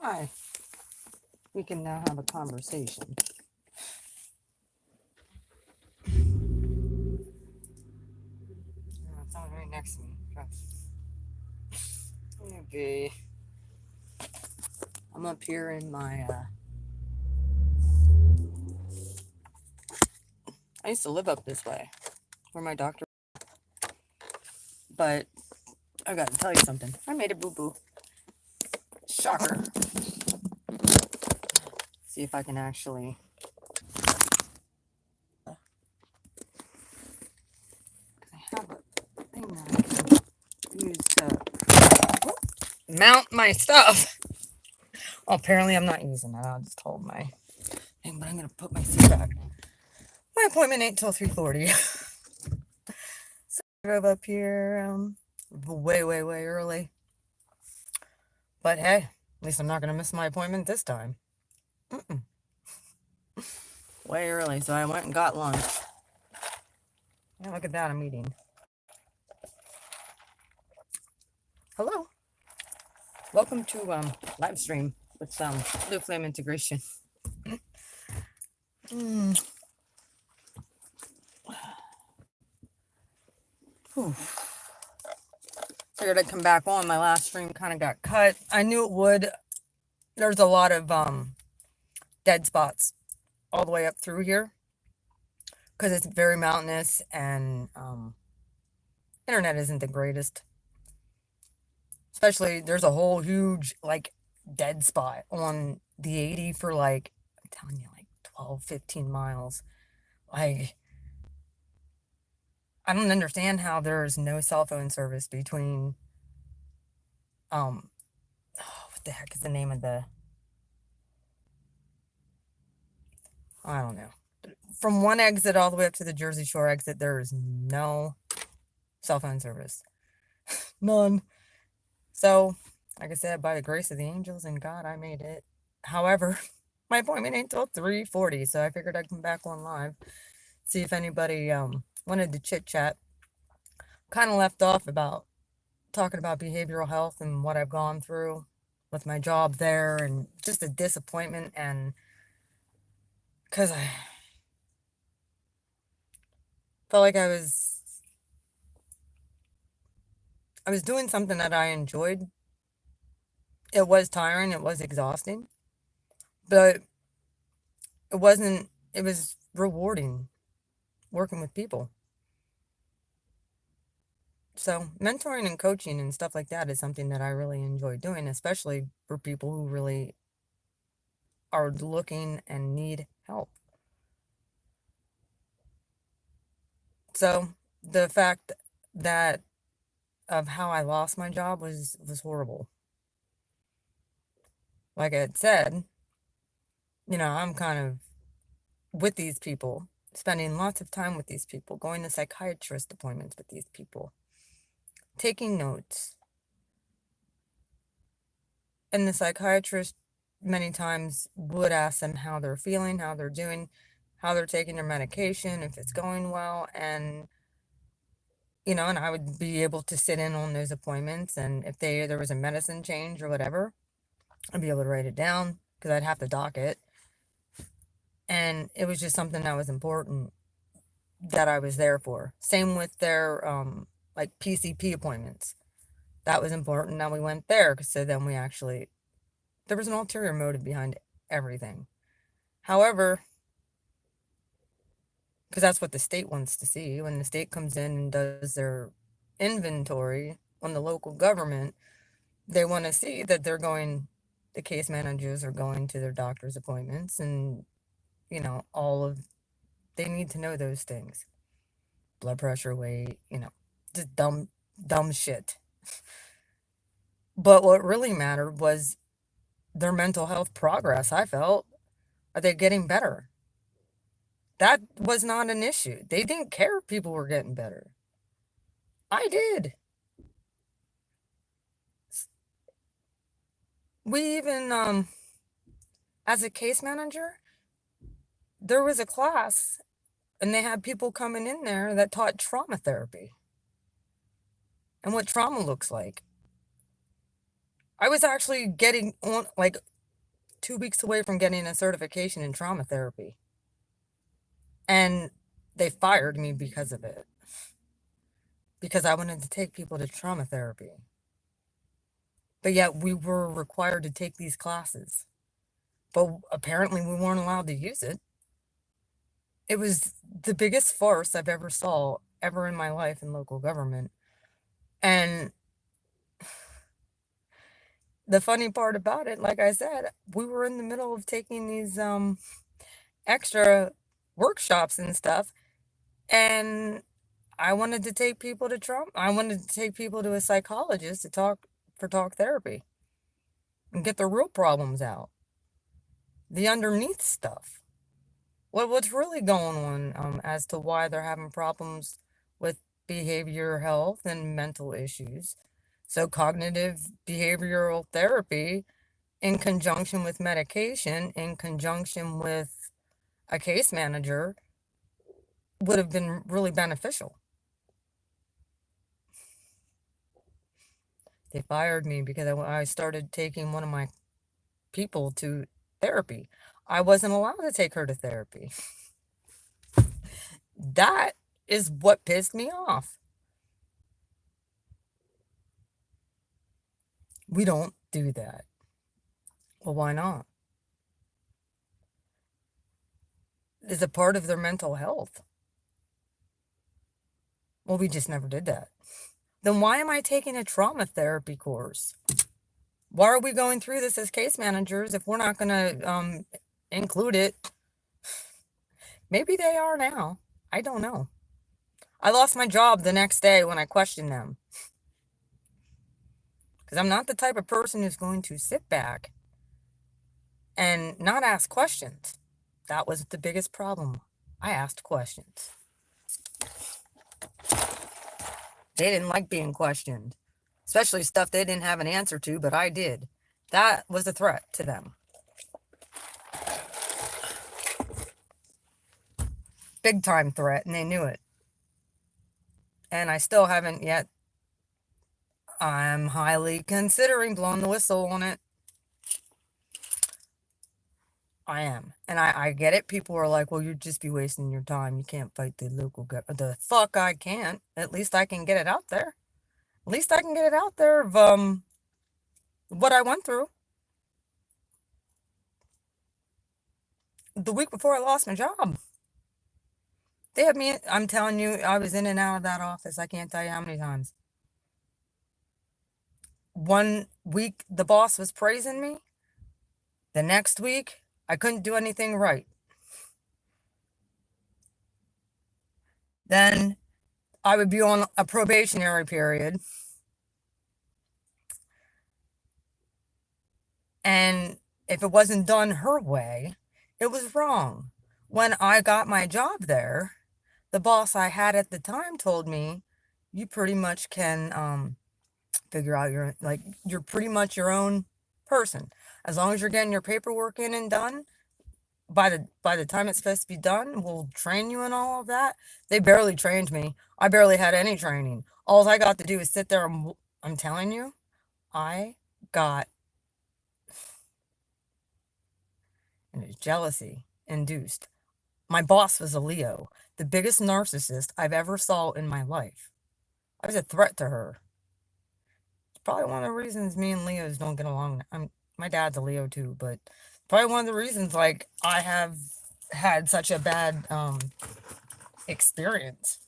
Hi. We can now have a conversation. Someone right next to me. Okay. I'm up here in my. I used to live up this way, where my doctor. But I gotta tell you something. I made a boo boo. Shocker. See if I can actually. I have a thing that I can use to mount my stuff. Well, apparently I'm not using it. I just told my thing, but I'm gonna put my seat back. My appointment ain't till 3:40. So I drove up here way early. But hey, at least I'm not gonna miss my appointment this time. Mm-mm. Way early, so I went and got lunch. Yeah, look at that, I'm eating. Hello. Welcome to live stream with Blue Flame integration. Mm. Figured I'd come back on. My last stream kind of got cut. I knew it would. There's a lot of dead spots all the way up through here because it's very mountainous and internet isn't the greatest. Especially there's a whole huge like dead spot on the 80 for like, I'm telling you, like 12, 15 miles. Like, I don't understand how there's no cell phone service between what the heck is the name of the, I don't know. From one exit all the way up to the Jersey Shore exit, there is no cell phone service. None. So, like I said, by the grace of the angels and God, I made it. However, my appointment ain't till 3:40, so I figured I'd come back on live, see if anybody wanted to chit chat. Kind of left off about talking about behavioral health and what I've gone through with my job there and just a disappointment, and because I felt like I was doing something that I enjoyed. It was tiring, it was exhausting, but it wasn't, it was rewarding working with people. So mentoring and coaching and stuff like that is something that I really enjoy doing, especially for people who really are looking and need help. So the fact that of how I lost my job was horrible. Like I had said, I'm kind of with these people, spending lots of time with these people, going to psychiatrist appointments with these people, taking notes. And the psychiatrist many times would ask them how they're feeling, how they're doing, how they're taking their medication, if it's going well. And, and I would be able to sit in on those appointments. And if there was a medicine change or whatever, I'd be able to write it down because I'd have to dock it. And it was just something that was important that I was there for. Same with their like PCP appointments. That was important that we went there, so then there was an ulterior motive behind everything. However, because that's what the state wants to see, when the state comes in and does their inventory on the local government, they want to see that the case managers are going to their doctor's appointments and, they need to know those things. Blood pressure, weight, just dumb shit. But what really mattered was their mental health progress, I felt. Are they getting better? That was not an issue. They didn't care if people were getting better. I did. We even, as a case manager, there was a class and they had people coming in there that taught trauma therapy and what trauma looks like. I was actually getting on, like, 2 weeks away from getting a certification in trauma therapy. And they fired me because of it. Because I wanted to take people to trauma therapy. But yet we were required to take these classes. But apparently we weren't allowed to use it. It was the biggest farce I've ever saw ever in my life in local government. And the funny part about it, like I said, we were in the middle of taking these extra workshops and stuff, and I wanted to take people to trauma. I wanted to take people to a psychologist to talk therapy and get the real problems out, the underneath stuff. What's really going on as to why they're having problems with behavior health and mental issues. So cognitive behavioral therapy in conjunction with medication, in conjunction with a case manager, would have been really beneficial. They fired me because I started taking one of my people to therapy. I wasn't allowed to take her to therapy. That is what pissed me off. We don't do that. Well, why not? It's a part of their mental health. Well, we just never did that. Then why am I taking a trauma therapy course? Why are we going through this as case managers if we're not going to include it? Maybe they are now. I don't know. I lost my job the next day when I questioned them. Because I'm not the type of person who's going to sit back and not ask questions. That was the biggest problem. I asked questions. They didn't like being questioned, especially stuff they didn't have an answer to, but I did. That was a threat to them. Big time threat, and they knew it. And I still haven't yet. I'm highly considering blowing the whistle on it. I am. And I get it. People are like, well, you'd just be wasting your time. You can't fight the local government. The fuck I can't. At least I can get it out there. At least I can get it out there of what I went through. The week before I lost my job. They had me, I'm telling you, I was in and out of that office. I can't tell you how many times. One week, the boss was praising me. The next week, I couldn't do anything right. Then I would be on a probationary period. And if it wasn't done her way, it was wrong. When I got my job there, the boss I had at the time told me, you pretty much can figure out you're pretty much your own person. As long as you're getting your paperwork in and done, by the time it's supposed to be done, we'll train you and all of that. They barely trained me. I barely had any training. All I got to do is sit there and I'm telling you, I got, and it's jealousy induced. My boss was a Leo, the biggest narcissist I've ever saw in my life. I was a threat to her. It's probably one of the reasons me and Leos don't get along. My dad's a Leo too, but probably one of the reasons like I have had such a bad experience.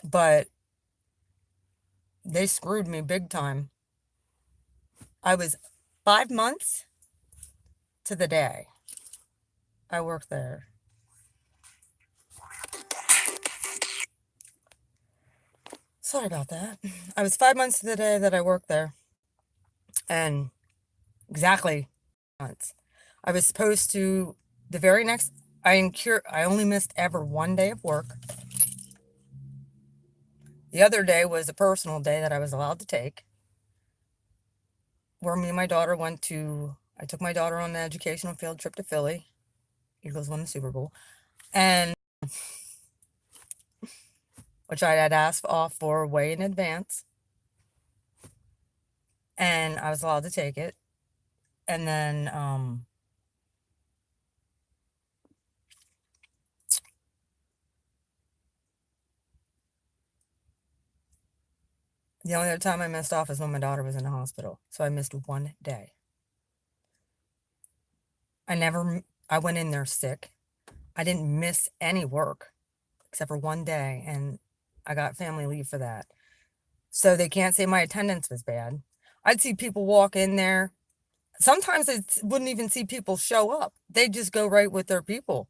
But they screwed me big time. I was 5 months to the day I worked there. Sorry about that. I was 5 months to the day that I worked there. And exactly months. I was supposed to, the very next, I only missed ever one day of work. The other day was a personal day that I was allowed to take, where me and my daughter I took my daughter on an educational field trip to Philly. Eagles won the Super Bowl. And which I had asked off for way in advance. and I was allowed to take it. And then the only other time I missed off is when my daughter was in the hospital. So I missed one day. I went in there sick. I didn't miss any work except for one day, and I got family leave for that. So they can't say my attendance was bad. I'd see people walk in there. Sometimes I wouldn't even see people show up. They'd just go right with their people.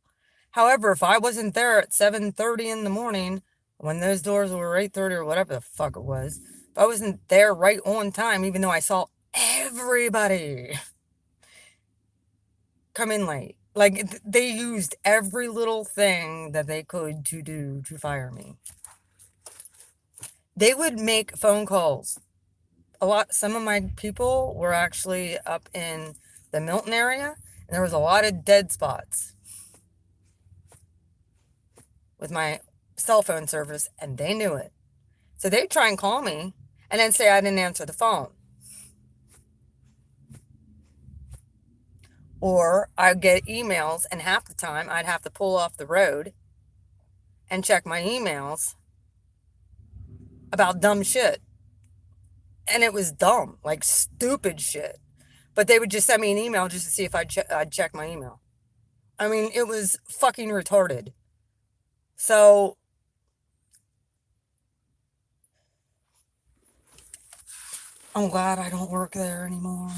However, if I wasn't there at 7:30 in the morning, when those doors were 8:30 or whatever the fuck it was, if I wasn't there right on time, even though I saw everybody come in late, like they used every little thing that they could to do to fire me. They would make phone calls. Some of my people were actually up in the Milton area, and there was a lot of dead spots with my cell phone service, and they knew it. So they'd try and call me and then say I didn't answer the phone. Or I'd get emails, and half the time I'd have to pull off the road and check my emails about dumb shit. And it was dumb, like stupid shit. But they would just send me an email just to see if I'd check my email. I mean, it was fucking retarded. So I'm glad I don't work there anymore.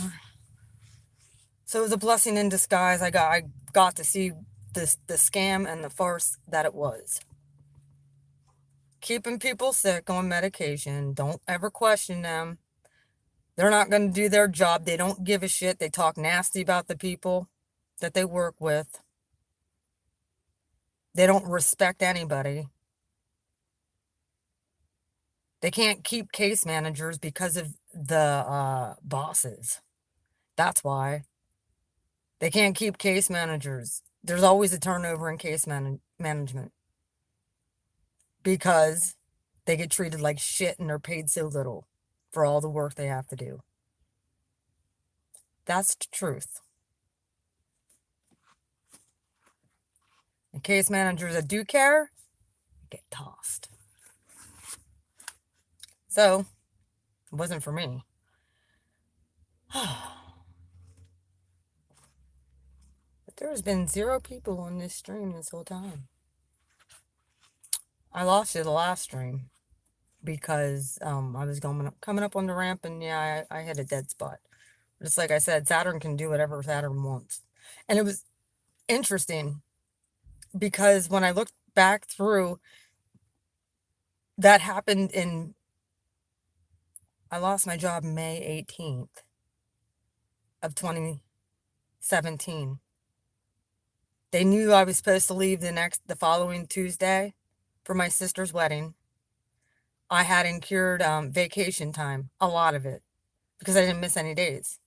So it was a blessing in disguise. I got to see the scam and the farce that it was. Keeping people sick on medication. Don't ever question them. They're not going to do their job. They don't give a shit. They talk nasty about the people that they work with. They don't respect anybody. They can't keep case managers because of the bosses. That's why. They can't keep case managers. There's always a turnover in case management because they get treated like shit and they're paid so little for all the work they have to do. That's the truth. And case managers that do care get tossed. So, it wasn't for me. But there's been 0 people on this stream this whole time. I lost you the last stream because I was coming up on the ramp, and yeah, I hit a dead spot. Just like I said, Saturn can do whatever Saturn wants. And it was interesting because when I looked back through, that happened I lost my job May 18th of 2017. They knew I was supposed to leave the following Tuesday for my sister's wedding. I had incurred vacation time, a lot of it, because I didn't miss any days.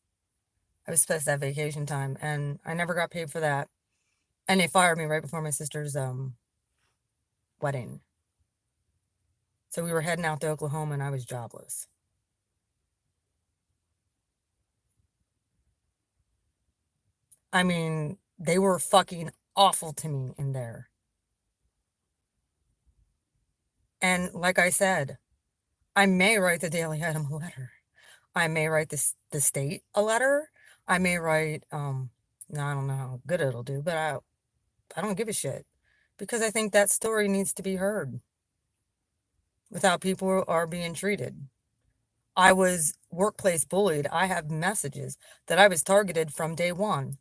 I was supposed to have vacation time, and I never got paid for that. And they fired me right before my sister's wedding. So we were heading out to Oklahoma, and I was jobless. I mean, they were fucking awful to me in there. And like I said, I may write the Daily Item a letter. I may write the state a letter. I may write, I don't know how good it'll do, but I don't give a shit. Because I think that story needs to be heard without people are being treated. I was workplace bullied. I have messages that I was targeted from day one.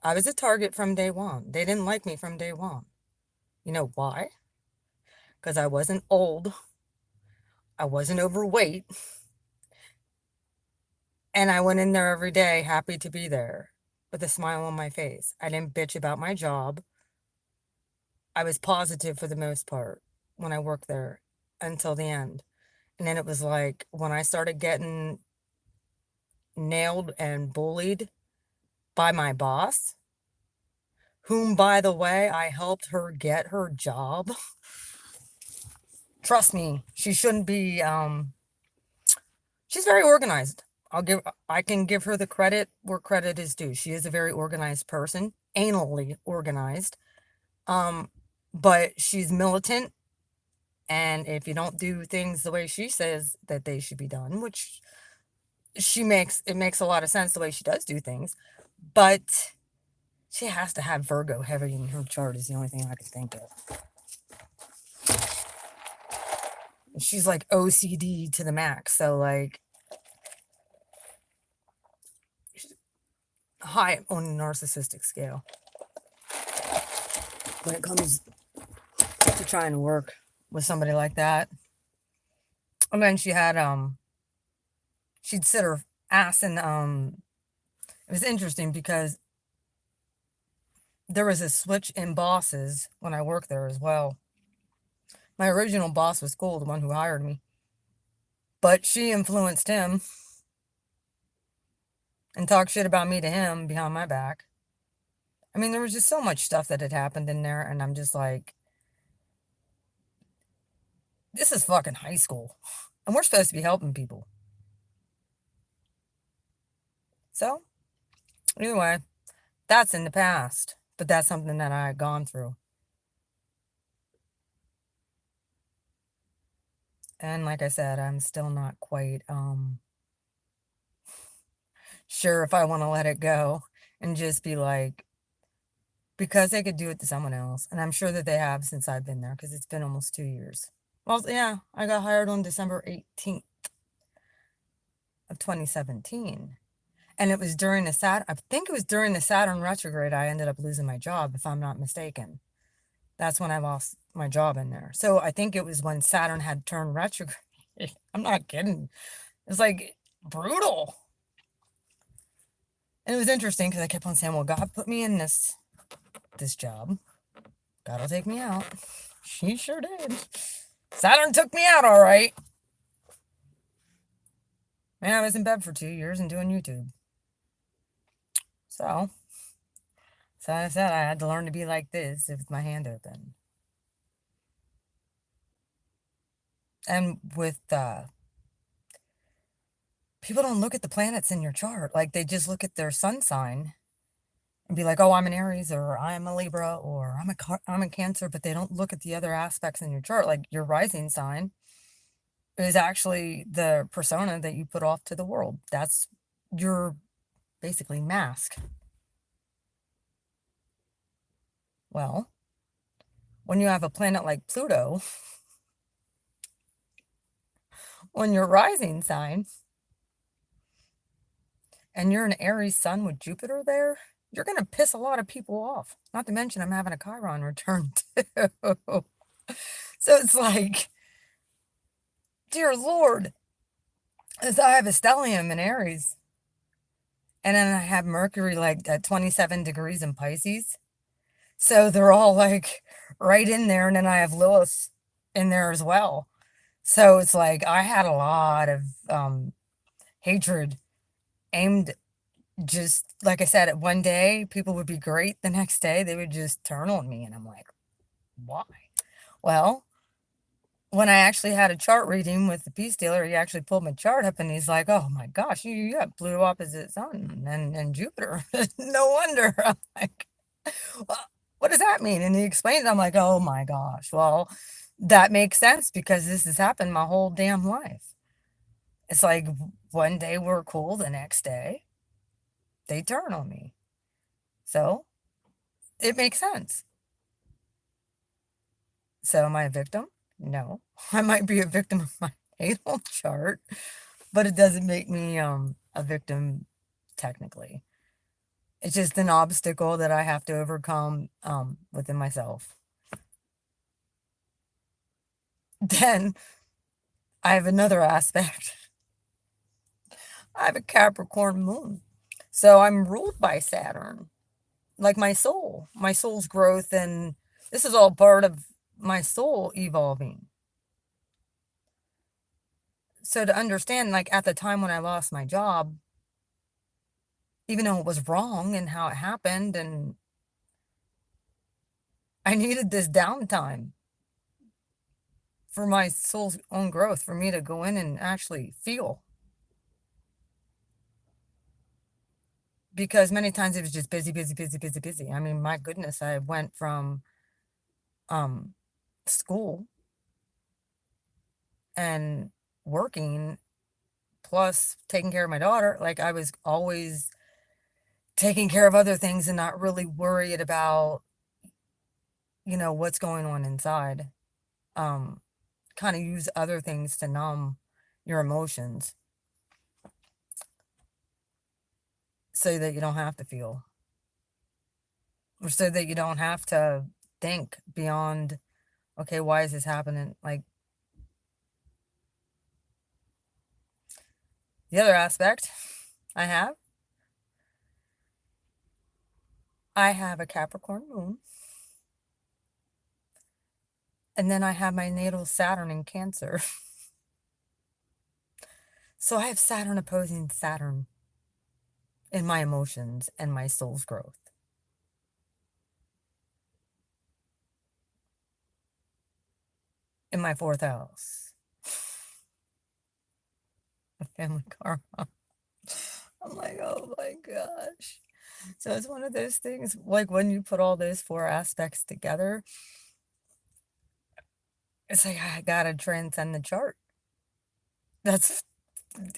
I was a target from day one. They didn't like me from day one. You know why? Because I wasn't old. I wasn't overweight. And I went in there every day happy to be there with a smile on my face. I didn't bitch about my job. I was positive for the most part when I worked there until the end. And then it was like when I started getting nailed and bullied by my boss, whom, by the way, I helped her get her job. Trust me, she shouldn't be she's very organized. I can give her the credit where credit is due. She is a very organized person, anally organized. Um, but she's militant, and if you don't do things the way she says that they should be done, which it makes a lot of sense the way she does do things, but she has to have Virgo heavy in her chart is the only thing I can think of. She's like OCD to the max, so like high on the narcissistic scale when it comes to trying to work with somebody like that. And then she'd sit her ass and it was interesting because there was a switch in bosses when I worked there as well. My original boss was cool, the one who hired me, but she influenced him and talked shit about me to him behind my back. I mean, there was just so much stuff that had happened in there, and I'm just like, this is fucking high school, and we're supposed to be helping people. So, anyway, that's in the past, but that's something that I had gone through. And like I said, I'm still not quite sure if I want to let it go and just be like, because they could do it to someone else. And I'm sure that they have since I've been there because it's been almost 2 years. Well, yeah, I got hired on December 18th of 2017. And it was during I think it was during the Saturn retrograde, I ended up losing my job, if I'm not mistaken. That's when I lost my job in there. So I think it was when Saturn had turned retrograde. I'm not kidding. It's like brutal. And it was interesting because I kept on saying, well, God put me in this job. God will take me out. She sure did. Saturn took me out all right. Man, I was in bed for 2 years and doing YouTube. So I said I had to learn to be like this with my hand open. And with people don't look at the planets in your chart. Like they just look at their sun sign and be like, oh, I'm an Aries or I'm a Libra or I'm a Cancer, but they don't look at the other aspects in your chart. Like your rising sign is actually the persona that you put off to the world. That's your basically mask. Well, when you have a planet like Pluto on your rising sign and you're an Aries sun with Jupiter there, you're going to piss a lot of people off. Not to mention I'm having a Chiron return too. So it's like, dear Lord, as I have a stellium in Aries, and then I have Mercury like at 27 degrees in Pisces. So they're all like right in there. And then I have Lilith in there as well. So it's like I had a lot of hatred aimed, just like I said, one day people would be great. The next day they would just turn on me. And I'm like, why? Well, when I actually had a chart reading with the peace dealer, he actually pulled my chart up and he's like, oh my gosh, you got Pluto opposite sun and Jupiter. No wonder. I'm like, well, what does that mean? And he explained it. I'm like, oh my gosh. Well, that makes sense because this has happened my whole damn life. It's like one day we're cool, the next day they turn on me. So it makes sense. So am I a victim? No. I might be a victim of my natal chart, but it doesn't make me a victim technically. It's just an obstacle that I have to overcome within myself. Then I have another aspect. I have a Capricorn moon. So I'm ruled by Saturn. Like my soul's growth, and this is all part of my soul evolving. So to understand, like at the time when I lost my job, even though it was wrong and how it happened, and I needed this downtime for my soul's own growth, for me to go in and actually feel because many times it was just busy, busy, busy, busy, busy. I mean, my goodness, I went from um school and working plus taking care of my daughter. Like I was always taking care of other things and not really worried about, what's going on inside. Um, kind of use other things to numb your emotions so that you don't have to feel, or so that you don't have to think beyond, okay, why is this happening? Like the other aspect I have, I have a Capricorn moon, and then I have my natal Saturn in Cancer. So I have Saturn opposing Saturn in my emotions and my soul's growth in my fourth house, family karma. I'm like, oh my gosh. So it's one of those things, like when you put all those four aspects together, it's like I gotta transcend the chart. That's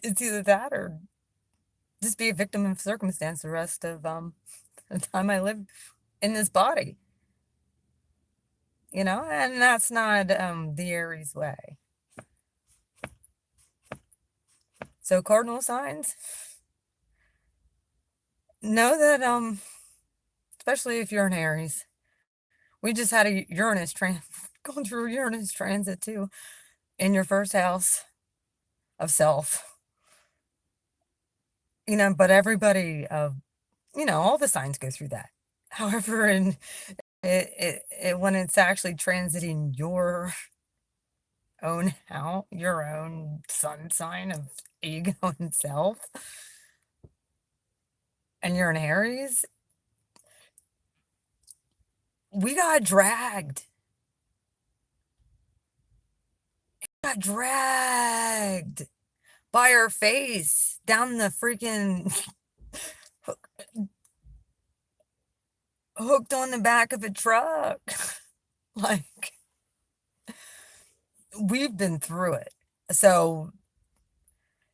it's either that or just be a victim of circumstance the rest of the time I live in this body, and that's not the Aries way. So cardinal signs, know that especially if you're an Aries, we just had a Uranus going through Uranus transit too in your first house of self. But everybody all the signs go through that. However, in when it's actually transiting your own house, your own sun sign of ego and self, and you're an Aries, we got dragged by our face down the freaking hooked on the back of a truck. Like, we've been through it. So,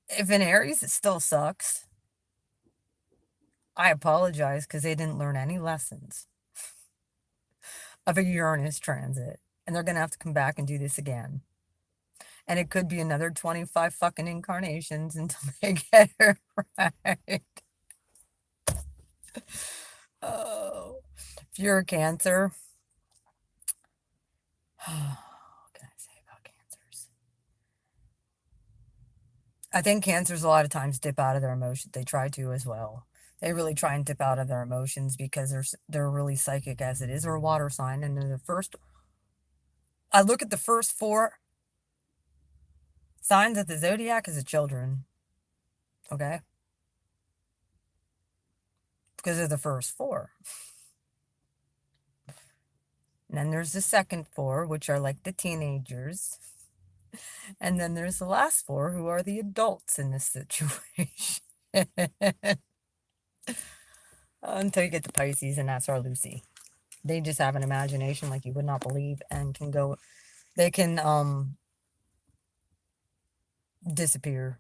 if in Aries it still sucks, I apologize because they didn't learn any lessons of a Uranus transit. And they're going to have to come back and do this again. And it could be another 25 fucking incarnations until they get it right. Oh, if you're a Cancer, what can I say about Cancers? I think Cancers a lot of times dip out of their emotions. They try to as well. They really try and dip out of their emotions because they're really psychic as it is. They're a water sign, and they're the first. I look at the first four signs of the zodiac as the children. Okay, because they're the first four. And then there's the second four, which are like the teenagers. And then there's the last four, who are the adults in this situation. Until you get to Pisces, and that's our Lucy. They just have an imagination like you would not believe, and they can disappear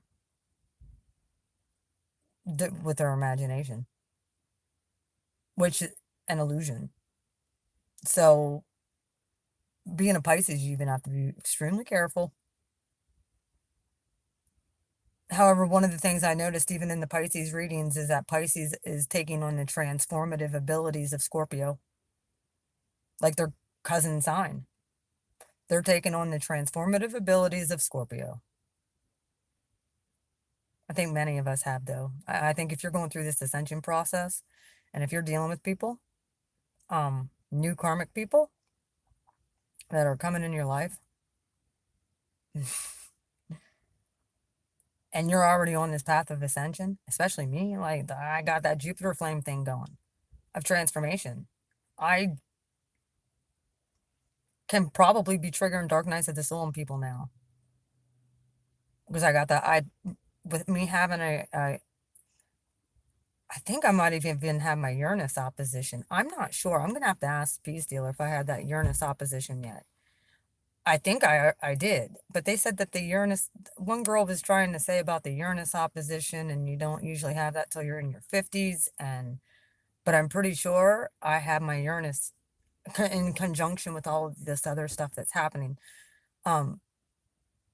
with their imagination, which is an illusion. So being a Pisces, you even have to be extremely careful. However, one of the things I noticed even in the Pisces readings is that Pisces is taking on the transformative abilities of Scorpio, like their cousin sign. They're taking on the transformative abilities of Scorpio. I think many of us have, though. I think if you're going through this ascension process, and if you're dealing with people, new karmic people that are coming in your life, and you're already on this path of ascension, especially me, like I got that Jupiter flame thing going of transformation. I can probably be triggering dark nights of the soul in people now because I got that. With me having I think I might have even had my Uranus opposition. I'm not sure. I'm gonna have to ask Peace Dealer if I had that Uranus opposition yet. I think I did, but they said that the Uranus. One girl was trying to say about the Uranus opposition, and you don't usually have that till you're in your 50s. And but I'm pretty sure I have my Uranus in conjunction with all of this other stuff that's happening. Um,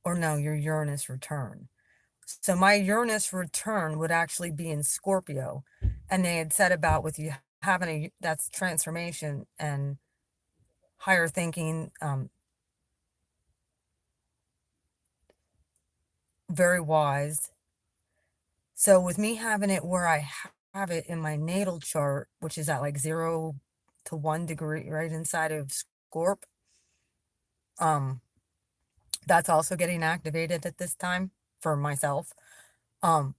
or no, your Uranus return. So my Uranus return would actually be in Scorpio, and they had said about with you having that's transformation and higher thinking, very wise. So with me having it where I have it in my natal chart, which is at like 0 to 1 degree, right inside of Scorp, um, that's also getting activated at this time for myself. Um,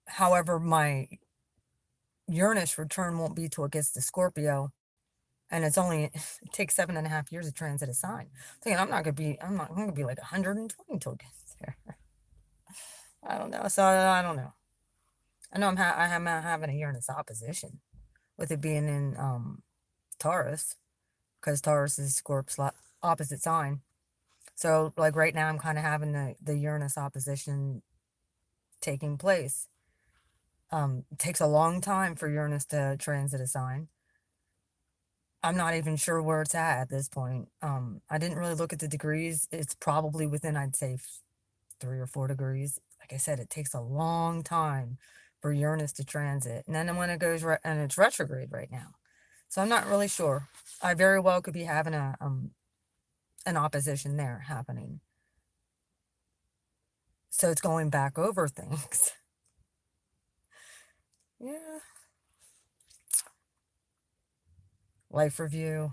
However, my Uranus return won't be till it gets to Scorpio, and it's only it takes 7.5 years to transit a sign. Thinking I'm gonna be like 120 till it gets there. I don't know. So I don't know. I know I'm having a Uranus opposition with it being in Taurus, because Taurus is Scorp's opposite sign. So like right now I'm kind of having the Uranus opposition taking place. It takes a long time for Uranus to transit a sign. I'm not even sure where it's at this point. I didn't really look at the degrees. It's probably within, I'd say, 3 or 4 degrees. Like I said, it takes a long time for Uranus to transit. And then when it goes, and it's retrograde right now. So I'm not really sure. I very well could be having an opposition there happening. So it's going back over things. Yeah. Life review.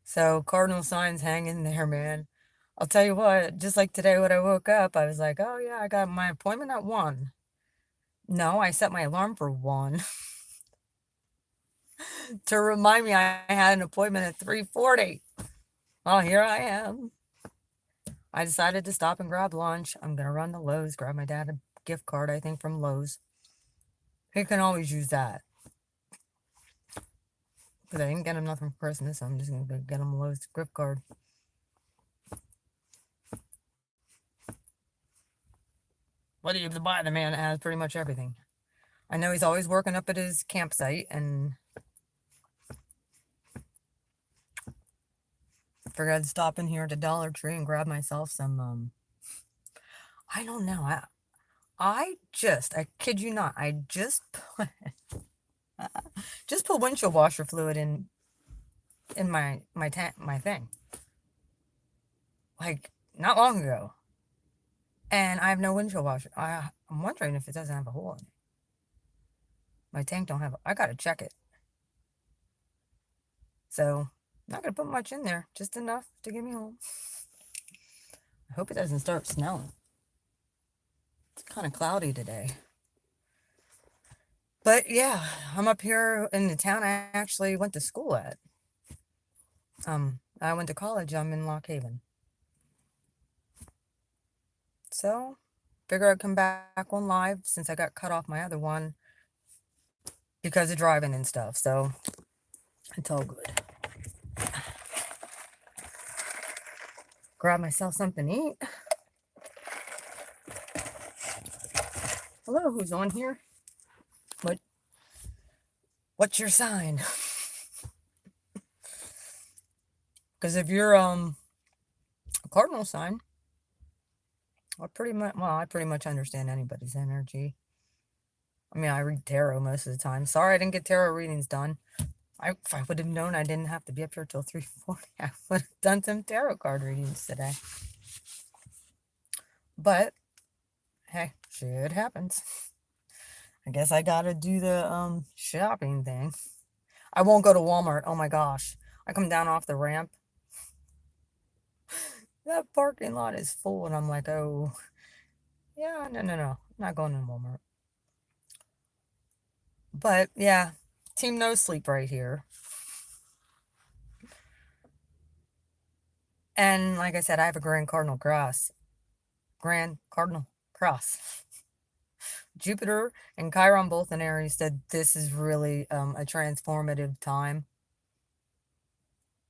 So cardinal signs hanging there, man. I'll tell you what, just like today when I woke up, I was like, oh yeah, I got my appointment at 1. No, I set my alarm for 1 to remind me I had an appointment at 3:40. Well, here I am. I decided to stop and grab lunch. I'm gonna run to Lowe's, grab my dad a gift card, I think from Lowe's. He can always use that. Because I didn't get him nothing for Christmas, so I'm just gonna go get him a Lowe's gift card. What do you have to buy? The man has pretty much everything. I know he's always working up at his campsite, and figured I'd stop in here at the Dollar Tree and grab myself some, I don't know, I kid you not, I just put windshield washer fluid in my thing, like, not long ago, and I have no windshield washer. I'm wondering if it doesn't have a hole in it. My tank don't have I gotta check it. So, not gonna put much in there, just enough to get me home. I hope it doesn't start snowing. It's kind of cloudy today. But yeah, I'm up here in the town I actually went to school at. I went to college. I'm in Lock Haven. So, figure I'd come back on live since I got cut off my other one because of driving and stuff. So, it's all good. Grab myself something to eat. Hello, who's on here? What? What's your sign? Because if you're a cardinal sign, I pretty much understand anybody's energy. I mean, I read tarot most of the time. Sorry I didn't get tarot readings done. If I would have known I didn't have to be up here till 3:40, I would have done some tarot card readings today. But hey, shit happens. I guess I gotta do the shopping thing. I won't go to Walmart. Oh my gosh. I come down off the ramp. That parking lot is full, and I'm like, oh yeah, no. I'm not going to Walmart. But yeah, team no sleep right here. And like I said, I have a Grand Cardinal grass. Grand Cardinal. cross. Jupiter and Chiron both in Aries said this is really a transformative time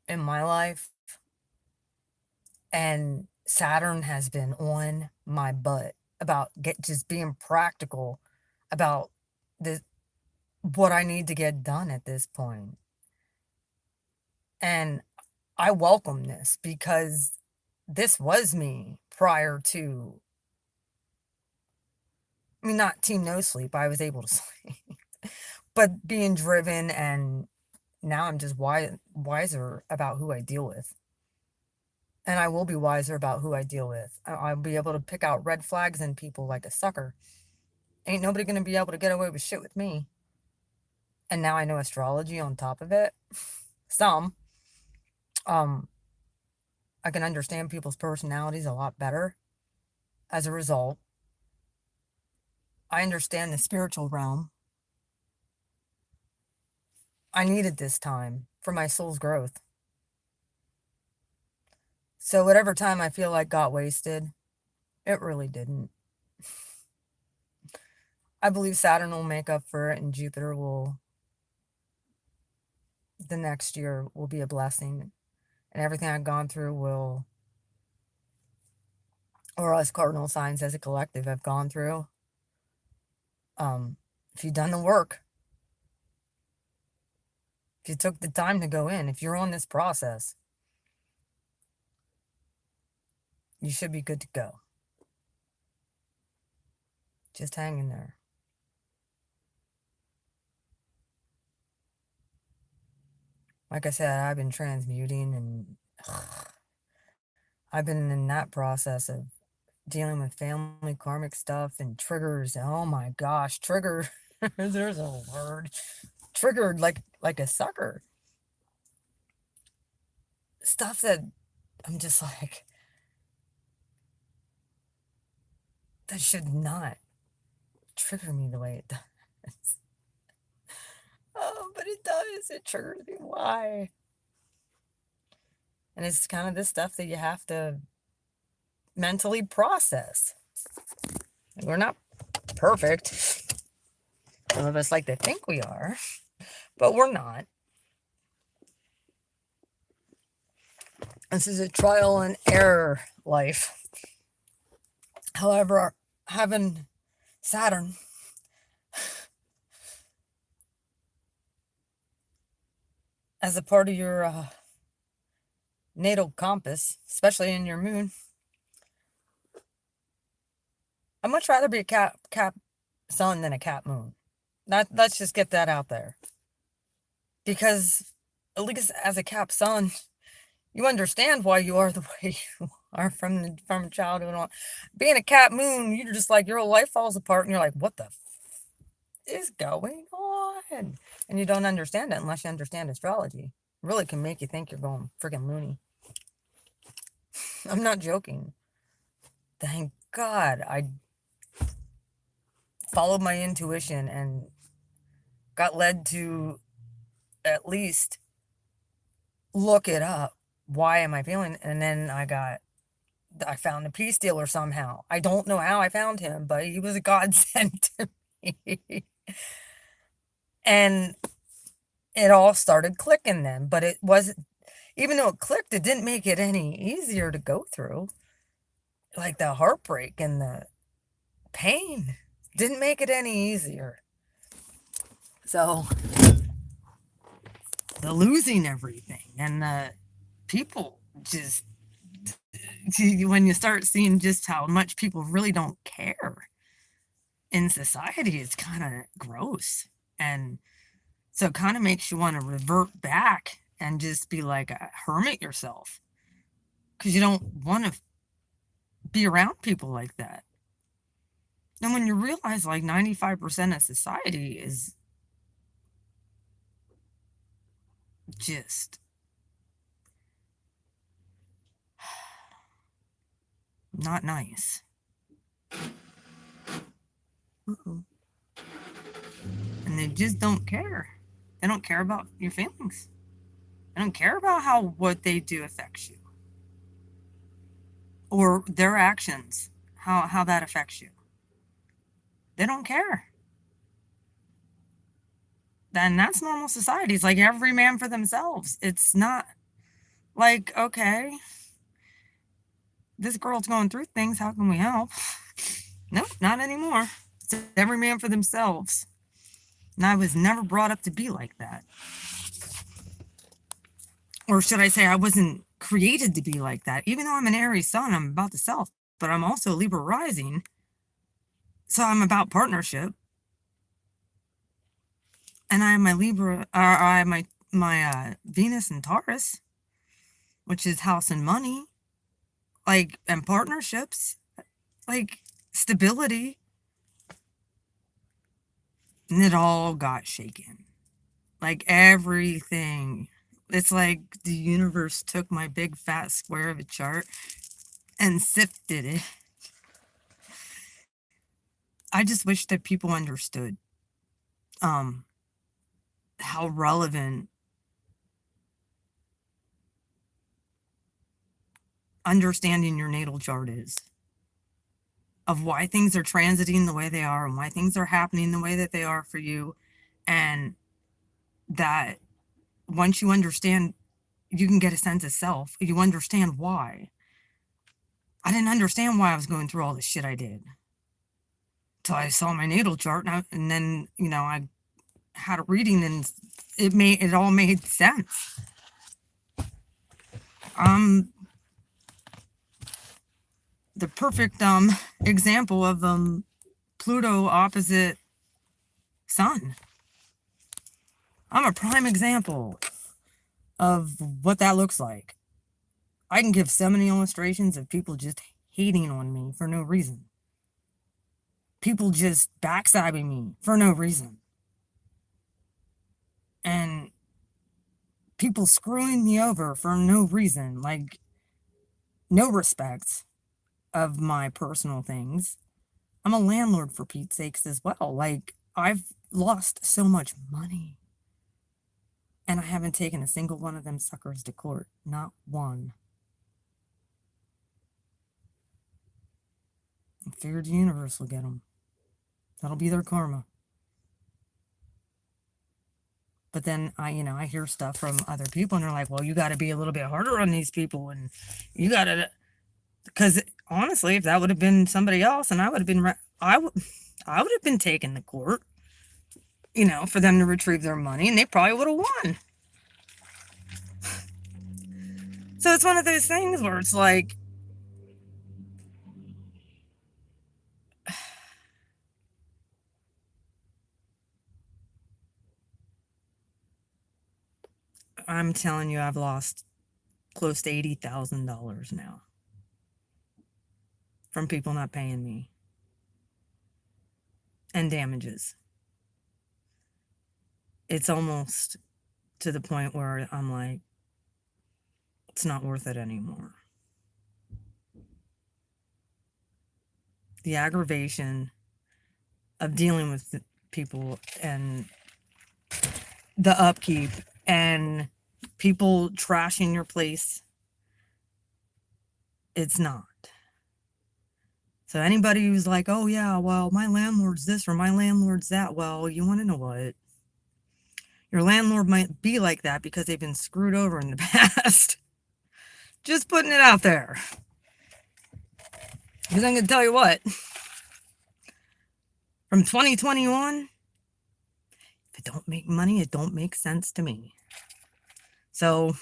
in my life. And Saturn has been on my butt about just being practical about the what I need to get done at this point. And I welcome this because this was me prior to, I mean, not Team No Sleep, I was able to sleep, but being driven, and now I'm just wiser about who I deal with. And I will be wiser about who I deal with. I'll be able to pick out red flags in people like a sucker. Ain't nobody going to be able to get away with shit with me. And now I know astrology on top of it. Some. I can understand people's personalities a lot better as a result. I understand the spiritual realm. I needed this time for my soul's growth. So whatever time I feel like got wasted, it really didn't. I believe Saturn will make up for it, and Jupiter will, the next year will be a blessing. And everything I've gone through will, or us cardinal signs as a collective have gone through. If you've done the work, if you took the time to go in, if you're on this process, you should be good to go. Just hang in there. Like I said, I've been transmuting, and I've been in that process of dealing with family karmic stuff and triggers. Oh my gosh, trigger. There's a word. Triggered like a sucker. Stuff that I'm just like, that should not trigger me the way it does. Oh, but it does. It triggers me. Why? And it's kind of this stuff that you have to mentally process. We're not perfect. Some of us like to think we are, but we're not. This is a trial and error life. However, having Saturn as a part of your natal compass, especially in your moon, I'd much rather be a cap sun than a cap moon. Let's just get that out there. Because at least as a cap sun, you understand why you are the way you are from childhood on. Being a cap moon, you're just like, your whole life falls apart, and you're like, what the is going on? And you don't understand it unless you understand astrology. It really can make you think you're going freaking loony. I'm not joking. Thank God I followed my intuition and got led to at least look it up. Why am I feeling? And then I found the peace dealer somehow. I don't know how I found him, but he was a godsend to me. And it all started clicking then. But it wasn't, even though it clicked, it didn't make it any easier to go through. Like the heartbreak and the pain didn't make it any easier. So the losing everything and the people just, when you start seeing just how much people really don't care in society, it's kind of gross. And so it kind of makes you want to revert back and just be like a hermit yourself, because you don't want to be around people like that. And when you realize like 95% of society is just not nice. And they just don't care. They don't care about your feelings. They don't care about how what they do affects you, or their actions, how that affects you. They don't care. Then that's normal society. It's like every man for themselves. It's not like, okay, this girl's going through things. How can we help? Nope, not anymore. It's every man for themselves. And I was never brought up to be like that. Or should I say, I wasn't created to be like that. Even though I'm an Aries sun, I'm about the self, but I'm also Libra rising. So I'm about partnership. And I have my Libra, I have my Venus and Taurus, which is house and money, like, and partnerships, like stability. And it all got shaken. Like everything. It's like the universe took my big fat square of a chart and sifted it. I just wish that people understood how relevant understanding your natal chart is, of why things are transiting the way they are and why things are happening the way that they are for you. And that once you understand, you can get a sense of self. You understand why. I didn't understand why I was going through all the shit I did till I saw my natal chart, and then, I had a reading, and it all made sense. The perfect example of Pluto opposite Sun. I'm a prime example of what that looks like. I can give so many illustrations of people just hating on me for no reason. People just backstabbing me for no reason. And people screwing me over for no reason. Like, no respect of my personal things. I'm a landlord, for Pete's sakes, as well. Like, I've lost so much money. And I haven't taken a single one of them suckers to court. Not one. I figured the universe will get them. That'll be their karma. But then I hear stuff from other people, and they're like, well, you got to be a little bit harder on these people, and you got to, because honestly, if that would have been somebody else, and I would have been, I would have been taken to court, for them to retrieve their money, and they probably would have won. So it's one of those things where it's like, I'm telling you, I've lost close to $80,000 now from people not paying me, and damages. It's almost to the point where I'm like, it's not worth it anymore. The aggravation of dealing with people, and the upkeep, and people trashing your place, it's not. So anybody who's like, oh yeah, well, my landlord's this or my landlord's that, well, you want to know what? Your landlord might be like that because they've been screwed over in the past. Just putting it out there. Because I'm going to tell you what. From 2021, if it don't make money, it don't make sense to me. So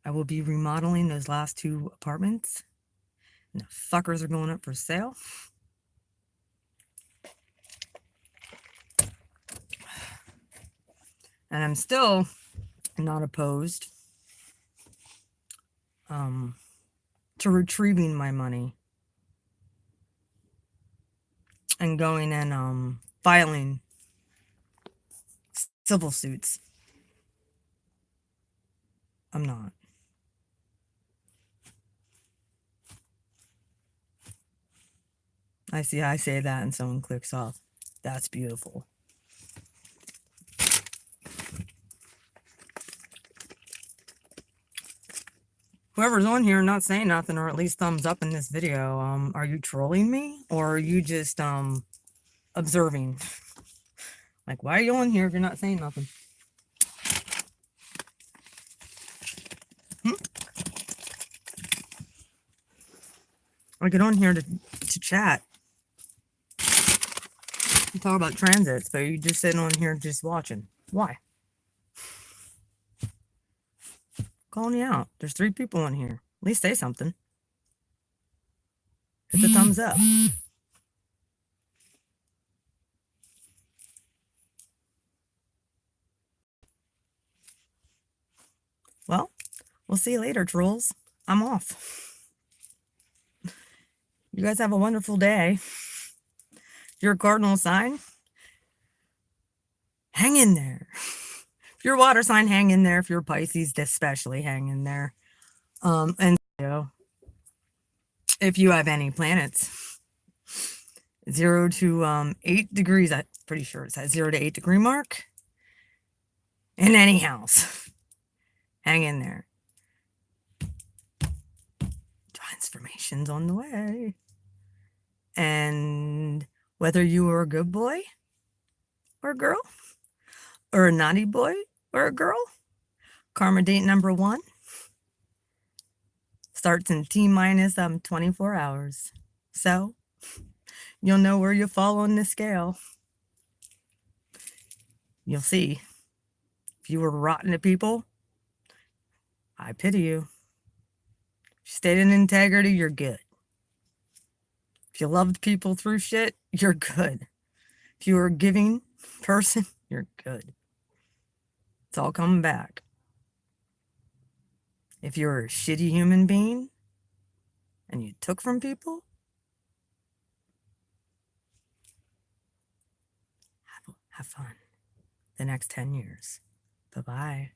I will be remodeling those last 2 apartments. And the fuckers are going up for sale. And I'm still not opposed to retrieving my money and going and filing civil suits. I'm not. I say that and someone clicks off. That's beautiful. Whoever's on here not saying nothing, or at least thumbs up in this video, are you trolling me, or are you just observing? Like, why are you on here if you're not saying nothing? I get on here to chat and talk about transits, but you just sitting on here just watching. Why? Calling you out. There's 3 people in here. At least say something. Hit the thumbs up. Well, we'll see you later, trolls. I'm off. You guys have a wonderful day. If you're a cardinal sign, hang in there. If you're a water sign, hang in there. If you're a Pisces, especially hang in there. And if you have any planets, 0 to 8 degrees, I'm pretty sure it's at 0 to 8 degree mark in any house, hang in there. Transformations on the way. And whether you are a good boy or a girl, or a naughty boy or a girl, karma date number 1 starts in T-minus 24 hours. So you'll know where you fall on the scale. You'll see. If you were rotten to people, I pity you. If you stayed in integrity, you're good. If you loved people through shit, you're good. If you were a giving person, you're good. It's all coming back. If you're a shitty human being and you took from people, have fun the next 10 years. Bye-bye.